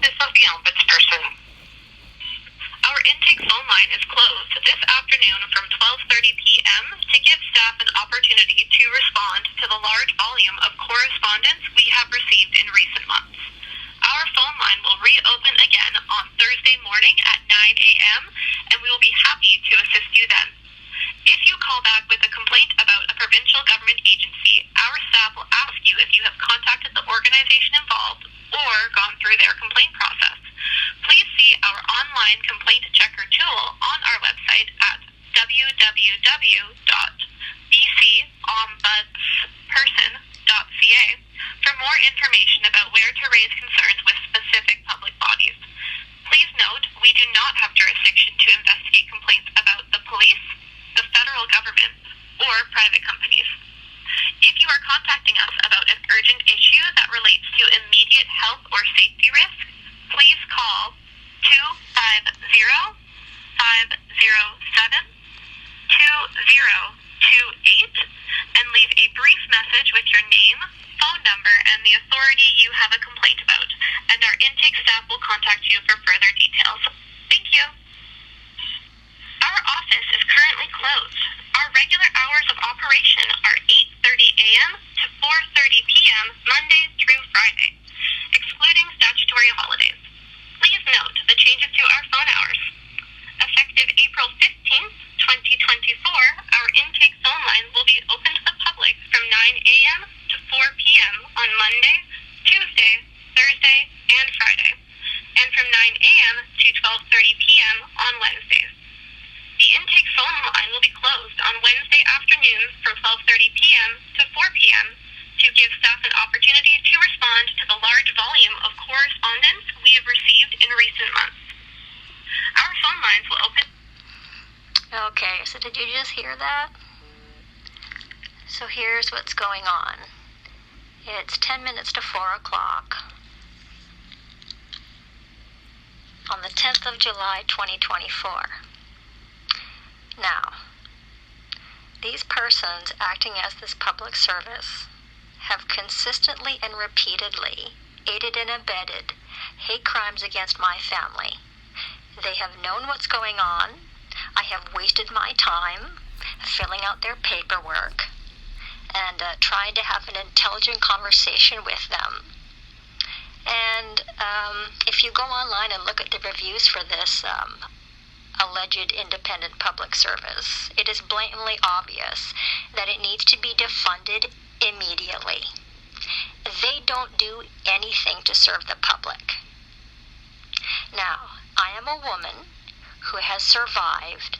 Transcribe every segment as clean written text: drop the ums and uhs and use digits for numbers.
This is the ombudsperson. Our intake phone line is closed this afternoon from 12:30 p.m. to give staff an opportunity to respond to the large volume of correspondence we have received in recent months. Our phone line will reopen again on Thursday morning at 9 a.m. and we will be happy to assist you then. If you call back with a complaint about a provincial government agency, our staff will ask you if you have contacted the organization involved or gone through their complaint process. Please see our online complaint checker tool on our website at www.bcombudsperson.ca for more information about where to raise concerns with specific public bodies. Please note, we do not have jurisdiction to investigate complaints about the police, the federal government, or private companies. If you are contacting us about an urgent issue that relates to immediate health or safety risk, please call 250-507-2028 and leave a brief message with your name, phone number, and the authority you have a complaint about, and our intake staff will contact you for further details. Thank you. Our office is currently closed. Our regular hours of operation are 8:30 a.m. to 4:30 p.m. Monday through Friday, excluding statutory holidays. Please note the changes to our phone hours. Effective April 15th, 2024, our intake phone line will be open to the public from 9 a.m. to 4 p.m. on Monday, Tuesday, Thursday, and Friday, and from 9 a.m. to 12:30 p.m. on Wednesdays. The intake phone line will be closed on Wednesday afternoons from 12:30 p.m. to 4 p.m. to give staff an opportunity to respond to the large volume of correspondence we have received in recent months. Our phone lines will open. Okay, so did you just hear that? So here's what's going on. It's 10 minutes to 4 o'clock on the 10th of July, 2024. Now, these persons acting as this public service have consistently and repeatedly aided and abetted hate crimes against my family. They have known what's going on. I have wasted my time filling out their paperwork and trying to have an intelligent conversation with them. And if you go online and look at the reviews for this alleged independent public service, it is blatantly obvious that it needs to be defunded immediately. They don't do anything to serve the public. Now, I am a woman who has survived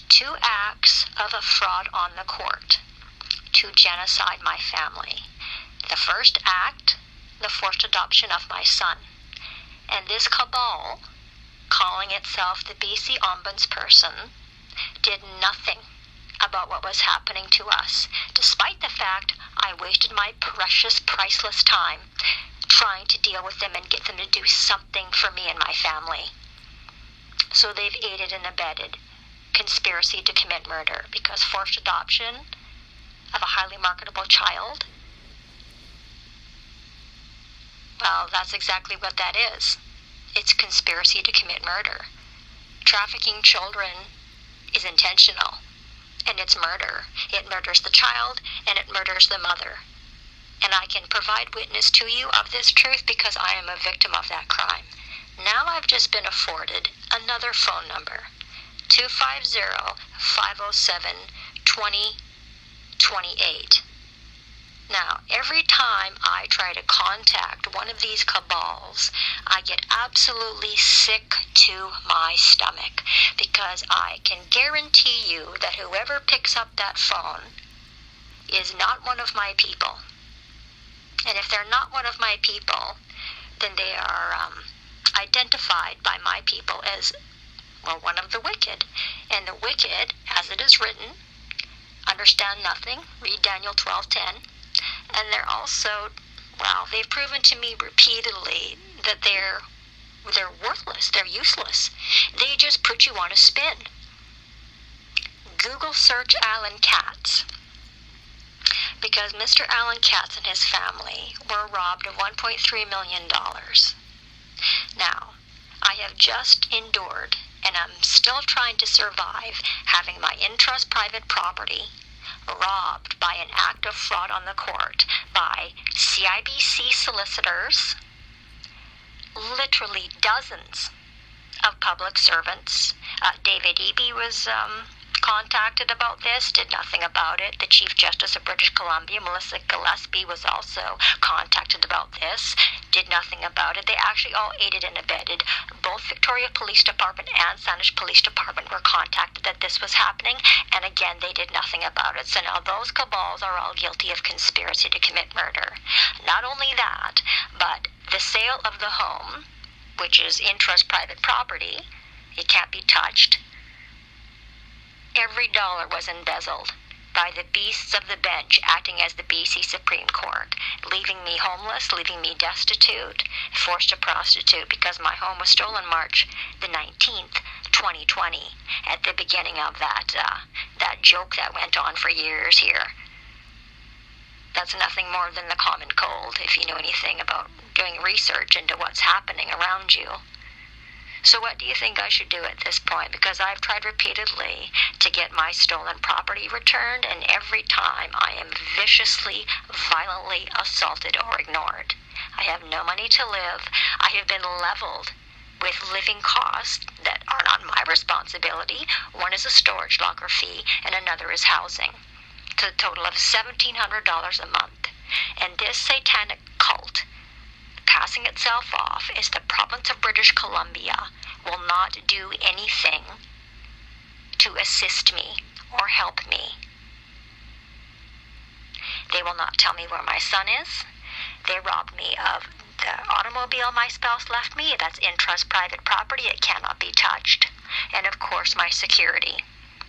2 acts of a fraud on the court to genocide my family. The first act, the forced adoption of my son. And this cabal, calling itself the BC Ombudsperson, did nothing about what was happening to us, despite the fact I wasted my precious, priceless time trying to deal with them and get them to do something for me and my family. So they've aided and abetted conspiracy to commit murder, because forced adoption of a highly marketable child, well, that's exactly what that is. It's conspiracy to commit murder. Trafficking children is intentional, and it's murder. It murders the child, and it murders the mother. And I can provide witness to you of this truth because I am a victim of that crime. Now I've just been afforded another phone number, 250-507-2028. Now, every time I try to contact one of these cabals, I get absolutely sick to my stomach, because I can guarantee you that whoever picks up that phone is not one of my people. And if they're not one of my people, then they are identified by my people as, well, one of the wicked. And the wicked, as it is written, understand nothing, read Daniel 12:10. And they're also, well, they've proven to me repeatedly that they're worthless, they're useless. They just put you on a spin. Google search Alan Katz, because Mr. Alan Katz and his family were robbed of $1.3 million. Now, I have just endured, and I'm still trying to survive, having my in-trust private property robbed by an act of fraud on the court by CIBC solicitors, literally dozens of public servants. David Eby was contacted about this, did nothing about it. The Chief Justice of British Columbia, Melissa Gillespie, was also contacted about this, did nothing about it. They actually all aided and abetted. Both Victoria Police Department and Saanich Police Department were contacted that this was happening, and again, they did nothing about it. So now those cabals are all guilty of conspiracy to commit murder. Not only that, but the sale of the home, which is in-trust private property, it can't be touched. Every dollar was embezzled by the beasts of the bench acting as the BC Supreme Court, leaving me homeless, leaving me destitute, forced to prostitute because my home was stolen March the 19th, 2020, at the beginning of that joke that went on for years here. That's nothing more than the common cold, if you know anything about doing research into what's happening around you. So what do you think I should do at this point? Because I've tried repeatedly to get my stolen property returned, and every time I am viciously, violently assaulted or ignored. I have no money to live. I have been leveled with living costs that are not my responsibility. One is a storage locker fee, and another is housing, to a total of $1,700 a month. And this satanic cult, passing itself off as the province of British Columbia, will not do anything to assist me or help me. They will not tell me where my son is. They robbed me of the automobile my spouse left me. That's in-trust private property. It cannot be touched. And of course, my security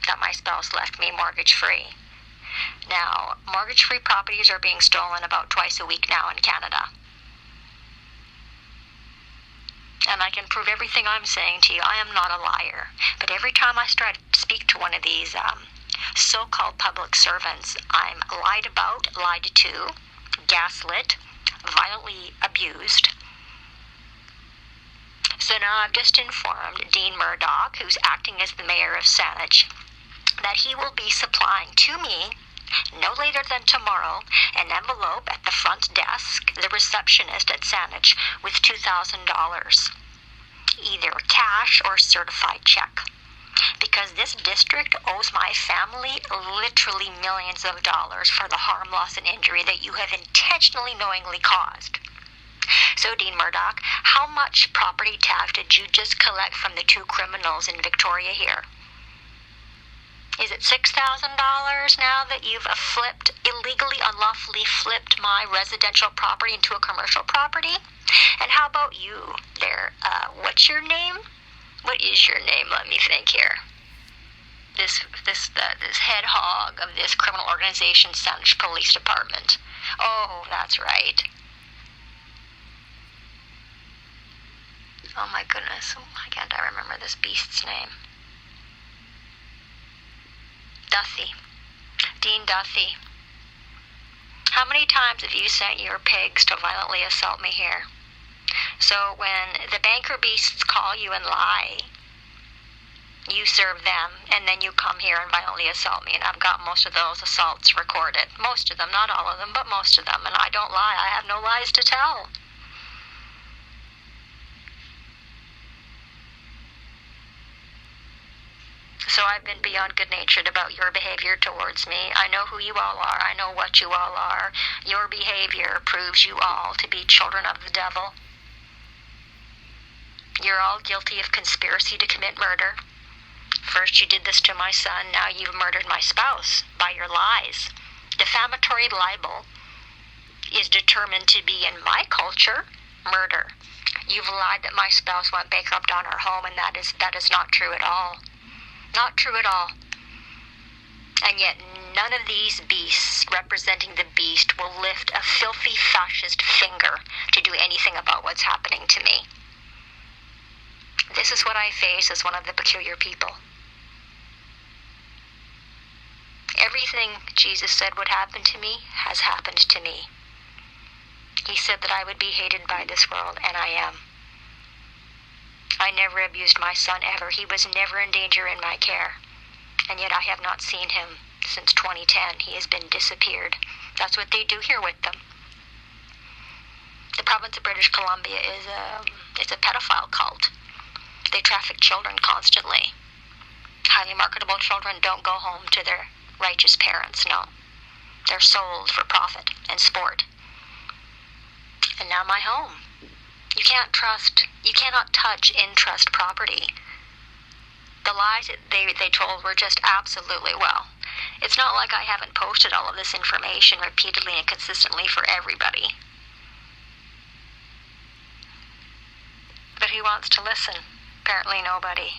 that my spouse left me mortgage-free. Now, mortgage-free properties are being stolen about twice a week now in Canada. And I can prove everything I'm saying to you. I am not a liar. But every time I start to speak to one of these so-called public servants, I'm lied about, lied to, gaslit, violently abused. So now I've just informed Dean Murdoch, who's acting as the mayor of Saanich, that he will be supplying to me, no later than tomorrow, an envelope at the front desk, the receptionist at Saanich, with $2,000, either cash or certified check. Because this district owes my family literally millions of dollars for the harm, loss, and injury that you have intentionally, knowingly caused. So, Dean Murdoch, how much property tax did you just collect from the two criminals in Victoria here? Is it $6,000 now that you've illegally, unlawfully flipped my residential property into a commercial property? And how about you there? What's your name? What is your name? Let me think here. This head hog of this criminal organization, Saanich Police Department. Oh, that's right. Oh my goodness, why can't I remember this beast's name? Duthie. Dean Duthie. How many times have you sent your pigs to violently assault me here? So when the banker beasts call you and lie, you serve them, and then you come here and violently assault me, and I've got most of those assaults recorded. Most of them, not all of them, but most of them, and I don't lie. I have no lies to tell. So I've been beyond good-natured about your behavior towards me. I know who you all are. I know what you all are. Your behavior proves you all to be children of the devil. You're all guilty of conspiracy to commit murder. First you did this to my son, now you've murdered my spouse by your lies. Defamatory libel is determined to be, in my culture, murder. You've lied that my spouse went bankrupt on her home, and that is not true at all. Not true at all. And yet none of these beasts representing the beast will lift a filthy fascist finger to do anything about what's happening to me. This is what I face as one of the peculiar people. Everything Jesus said would happen to me has happened to me. He said that I would be hated by this world, and I am. I never abused my son ever. He was never in danger in my care. And yet I have not seen him since 2010. He has been disappeared. That's what they do here with them. The province of British Columbia is a pedophile cult. They traffic children constantly. Highly marketable children don't go home to their righteous parents, no. They're sold for profit and sport. And now my home. You cannot touch in-trust property. The lies that they told were just absolutely, well, it's not like I haven't posted all of this information repeatedly and consistently for everybody. But who wants to listen? Apparently nobody.